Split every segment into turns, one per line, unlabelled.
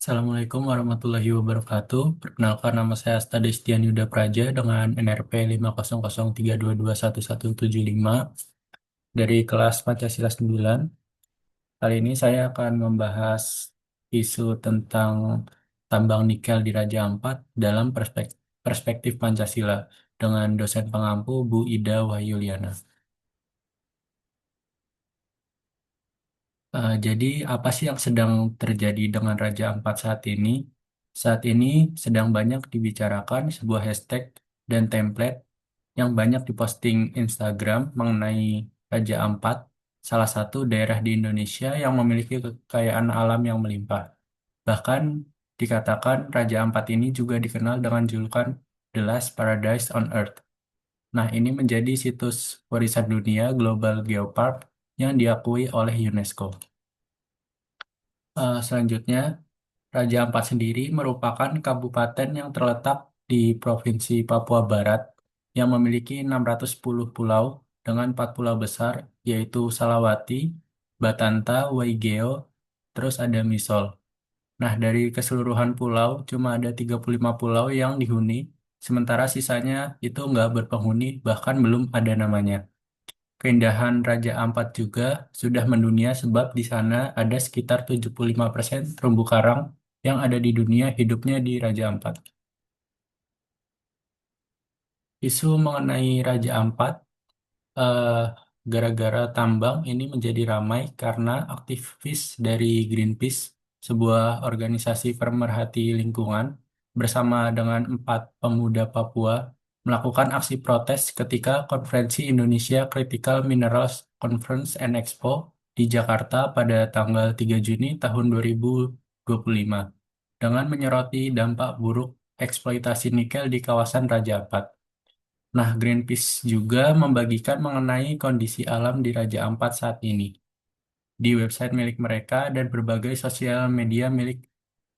Assalamualaikum warahmatullahi wabarakatuh. Perkenalkan nama saya Asta Destian Yuda Praja dengan NRP 50032211175 dari kelas Pancasila 9. Kali ini saya akan membahas isu tentang tambang nikel di Raja Ampat dalam perspektif Pancasila dengan dosen pengampu Bu Ida Wahyuliana. Jadi apa sih yang sedang terjadi dengan Raja Ampat saat ini? Saat ini sedang banyak dibicarakan sebuah hashtag dan template yang banyak diposting Instagram mengenai Raja Ampat, salah satu daerah di Indonesia yang memiliki kekayaan alam yang melimpah. Bahkan dikatakan Raja Ampat ini juga dikenal dengan julukan The Last Paradise on Earth. Nah, ini menjadi situs warisan dunia Global Geopark yang diakui oleh UNESCO. Selanjutnya, Raja Ampat sendiri merupakan kabupaten yang terletak di Provinsi Papua Barat yang memiliki 610 pulau dengan 4 pulau besar, yaitu Salawati, Batanta, Waigeo, terus ada Misol. Nah, dari keseluruhan pulau, cuma ada 35 pulau yang dihuni, sementara sisanya itu nggak berpenghuni, bahkan belum ada namanya. Keindahan Raja Ampat juga sudah mendunia sebab di sana ada sekitar 75% terumbu karang yang ada di dunia hidupnya di Raja Ampat. Isu mengenai Raja Ampat eh, gara-gara tambang ini menjadi ramai karena aktivis dari Greenpeace, sebuah organisasi pemerhati lingkungan, bersama dengan 4 pemuda Papua melakukan aksi protes ketika Konferensi Indonesia Critical Minerals Conference and Expo di Jakarta pada tanggal 3 Juni tahun 2025 dengan menyoroti dampak buruk eksploitasi nikel di kawasan Raja Ampat. Nah, Greenpeace juga membagikan mengenai kondisi alam di Raja Ampat saat ini di website milik mereka dan berbagai sosial media milik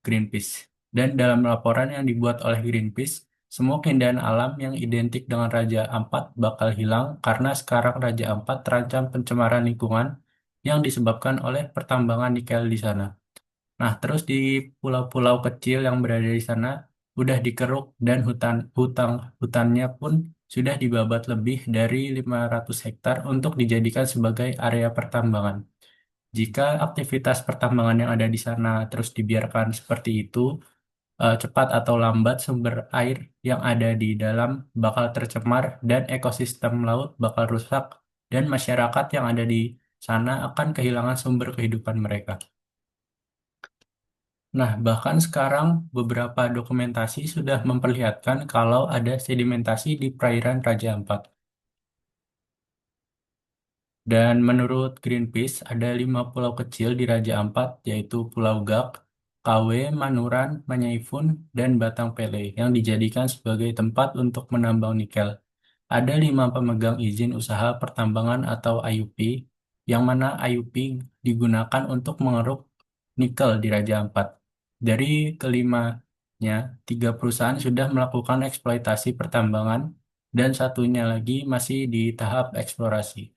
Greenpeace. Dan dalam laporan yang dibuat oleh Greenpeace, semua keindahan alam yang identik dengan Raja Ampat bakal hilang karena sekarang Raja Ampat terancam pencemaran lingkungan yang disebabkan oleh pertambangan nikel di sana. Nah, terus di pulau-pulau kecil yang berada di sana udah dikeruk dan hutannya pun sudah dibabat lebih dari 500 hektar untuk dijadikan sebagai area pertambangan. Jika aktivitas pertambangan yang ada di sana terus dibiarkan seperti itu, cepat atau lambat sumber air yang ada di dalam bakal tercemar dan ekosistem laut bakal rusak dan masyarakat yang ada di sana akan kehilangan sumber kehidupan mereka. Nah, bahkan sekarang beberapa dokumentasi sudah memperlihatkan kalau ada sedimentasi di perairan Raja Ampat. Dan menurut Greenpeace, ada 5 pulau kecil di Raja Ampat, yaitu Pulau Gak, Kawe, Manuran, Manyaifun, dan Batang Pele, yang dijadikan sebagai tempat untuk menambang nikel. Ada 5 pemegang izin usaha pertambangan atau IUP, yang mana IUP digunakan untuk mengeruk nikel di Raja Ampat. Dari kelimanya, 3 perusahaan sudah melakukan eksploitasi pertambangan dan satunya lagi masih di tahap eksplorasi.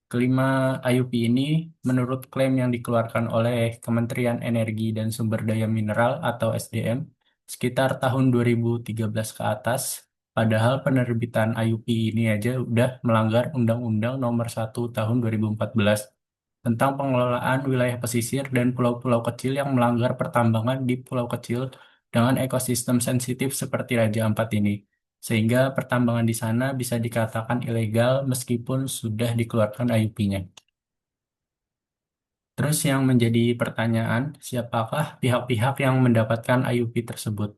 Kelima IUP ini, menurut klaim yang dikeluarkan oleh Kementerian Energi dan Sumber Daya Mineral atau SDM, sekitar tahun 2013 ke atas, padahal penerbitan IUP ini aja udah melanggar Undang-Undang Nomor 1 Tahun 2014 tentang pengelolaan wilayah pesisir dan pulau-pulau kecil yang melanggar pertambangan di pulau kecil dengan ekosistem sensitif seperti Raja Ampat ini. Sehingga pertambangan di sana bisa dikatakan ilegal meskipun sudah dikeluarkan IUP-nya. Terus yang menjadi pertanyaan, siapakah pihak-pihak yang mendapatkan IUP tersebut?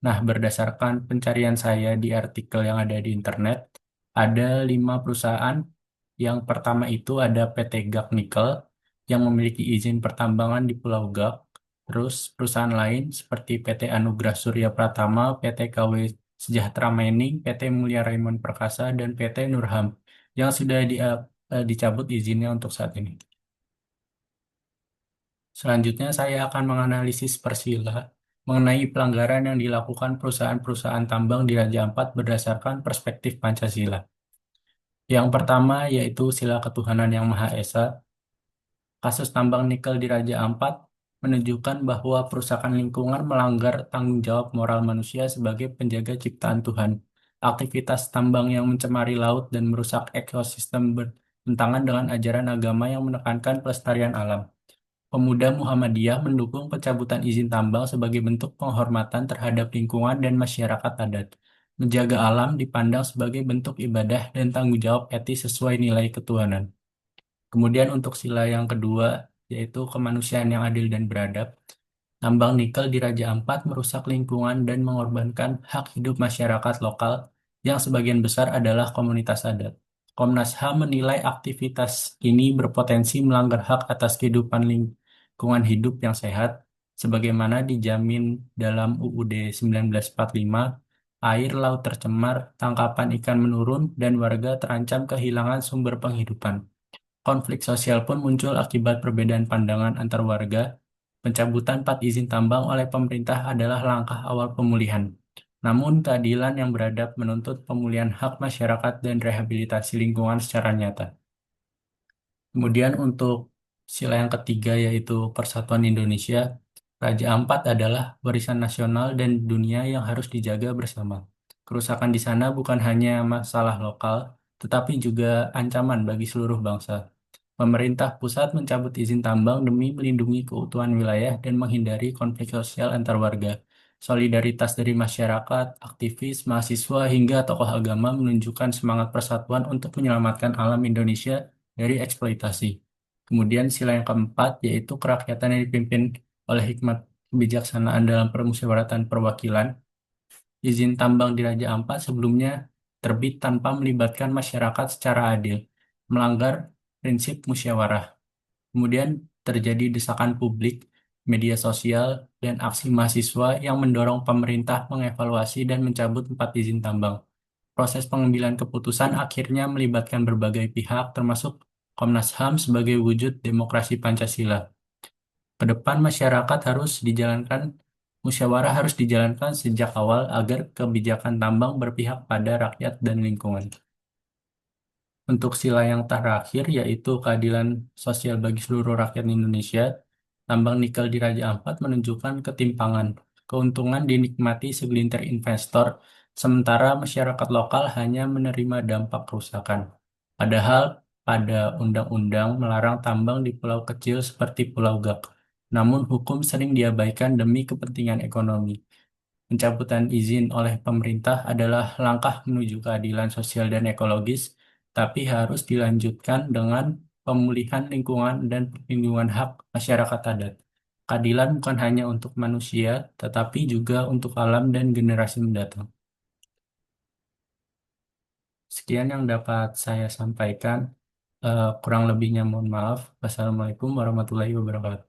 Nah, berdasarkan pencarian saya di artikel yang ada di internet, ada 5 perusahaan. Yang pertama itu ada PT Gak Nikel yang memiliki izin pertambangan di Pulau Gak. Terus perusahaan lain seperti PT Anugrah Surya Pratama, PT KW Sejahtera Mining, PT Mulia Raymond Perkasa, dan PT Nurham yang sudah dicabut izinnya untuk saat ini. Selanjutnya, saya akan menganalisis Persila mengenai pelanggaran yang dilakukan perusahaan-perusahaan tambang di Raja Ampat berdasarkan perspektif Pancasila. Yang pertama yaitu sila ketuhanan yang Maha Esa. Kasus tambang nikel di Raja Ampat menunjukkan bahwa perusahaan lingkungan melanggar tanggung jawab moral manusia sebagai penjaga ciptaan Tuhan. Aktivitas tambang yang mencemari laut dan merusak ekosistem bertentangan dengan ajaran agama yang menekankan pelestarian alam. Pemuda Muhammadiyah mendukung pencabutan izin tambang sebagai bentuk penghormatan terhadap lingkungan dan masyarakat adat. Menjaga alam dipandang sebagai bentuk ibadah dan tanggung jawab etis sesuai nilai ketuhanan. Kemudian untuk sila yang kedua, yaitu kemanusiaan yang adil dan beradab. Tambang nikel di Raja Ampat merusak lingkungan dan mengorbankan hak hidup masyarakat lokal yang sebagian besar adalah komunitas adat. Komnas HAM menilai aktivitas ini berpotensi melanggar hak atas kehidupan lingkungan hidup yang sehat, sebagaimana dijamin dalam UUD 1945, air laut tercemar, tangkapan ikan menurun, dan warga terancam kehilangan sumber penghidupan. Konflik sosial pun muncul akibat perbedaan pandangan antar warga. Pencabutan 4 izin tambang oleh pemerintah adalah langkah awal pemulihan. Namun, keadilan yang beradab menuntut pemulihan hak masyarakat dan rehabilitasi lingkungan secara nyata. Kemudian untuk sila yang ketiga yaitu Persatuan Indonesia, Raja Ampat adalah warisan nasional dan dunia yang harus dijaga bersama. Kerusakan di sana bukan hanya masalah lokal, tetapi juga ancaman bagi seluruh bangsa. Pemerintah pusat mencabut izin tambang demi melindungi keutuhan wilayah dan menghindari konflik sosial antar warga. Solidaritas dari masyarakat, aktivis, mahasiswa, hingga tokoh agama menunjukkan semangat persatuan untuk menyelamatkan alam Indonesia dari eksploitasi. Kemudian sila yang keempat yaitu kerakyatan yang dipimpin oleh hikmat kebijaksanaan dalam permusyawaratan perwakilan. Izin tambang di Raja Ampat sebelumnya terbit tanpa melibatkan masyarakat secara adil, melanggar prinsip musyawarah. Kemudian terjadi desakan publik, media sosial, dan aksi mahasiswa yang mendorong pemerintah mengevaluasi dan mencabut 4 izin tambang. Proses pengambilan keputusan akhirnya melibatkan berbagai pihak, termasuk Komnas HAM sebagai wujud demokrasi Pancasila. Ke depan masyarakat harus dijalankan, musyawarah harus dijalankan sejak awal agar kebijakan tambang berpihak pada rakyat dan lingkungan. Untuk sila yang terakhir yaitu keadilan sosial bagi seluruh rakyat Indonesia, tambang nikel di Raja Ampat menunjukkan ketimpangan. Keuntungan dinikmati segelintir investor, sementara masyarakat lokal hanya menerima dampak kerusakan. Padahal pada undang-undang melarang tambang di pulau kecil seperti Pulau Gak. Namun hukum sering diabaikan demi kepentingan ekonomi. Pencabutan izin oleh pemerintah adalah langkah menuju keadilan sosial dan ekologis, tapi harus dilanjutkan dengan pemulihan lingkungan dan perlindungan hak masyarakat adat. Keadilan bukan hanya untuk manusia, tetapi juga untuk alam dan generasi mendatang. Sekian yang dapat saya sampaikan. Kurang lebihnya mohon maaf. Wassalamualaikum warahmatullahi wabarakatuh.